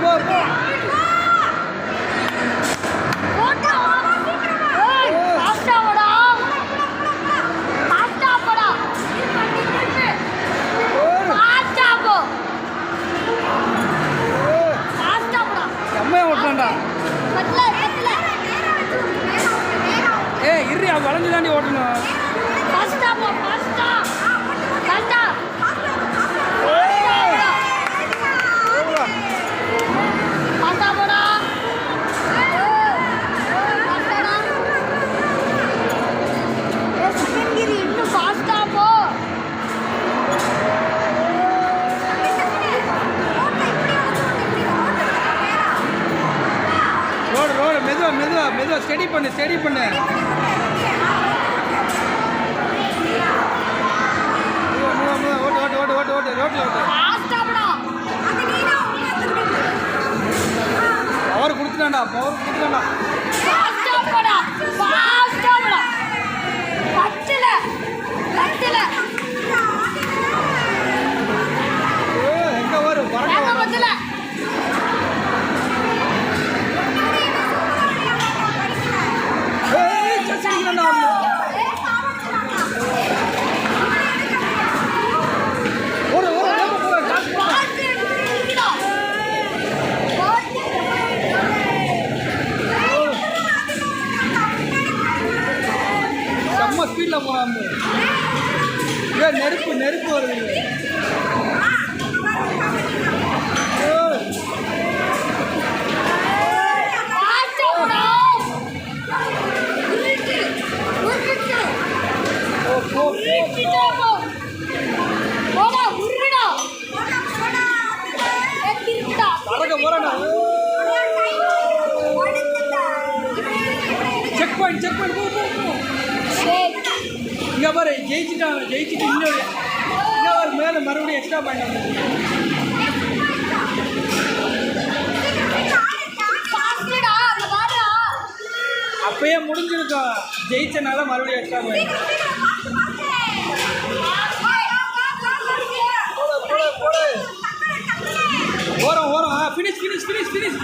போ போ. செம்மையா ஓட்டுறான்டா. இரு வளைஞ்சு தாண்டி ஓட்டணும். ரோடு மெதுவா மெதுவா மெதுவா ஸ்டடி பண்ணு ஸ்டடி பண்ணு. ஓட்டு ஓட்டு ஓட்டு ஓட்டு ஓட்டு ரோட்டில் ஓட்டு. பவர் கொடுத்துட்டான்டா பவர் கொடுத்துட்டான்டா. எங்க வரும் பறக்க ஸ்பீட்ல போறான். நெருப்பு நெருப்பு வருது. செக் பாயிண்ட் செக் பாயிண்ட் போ. இங்கே பாரு ஜெயிச்சுட்டாங்க. ஜெயிச்சுட்டு இன்னொரு மேலே மறுபடியும் எக்ஸ்ட்ரா பாயிண்ட் வந்து அப்பயே முடிஞ்சிருக்கோம். ஜெயிச்சனால மறுபடியும் எக்ஸ்ட்ரா பாயிண்ட். போகிறோம் ஃபினிஷ் ஃபினிஷ் ஃபினிஷ் ஃபினிஷ்.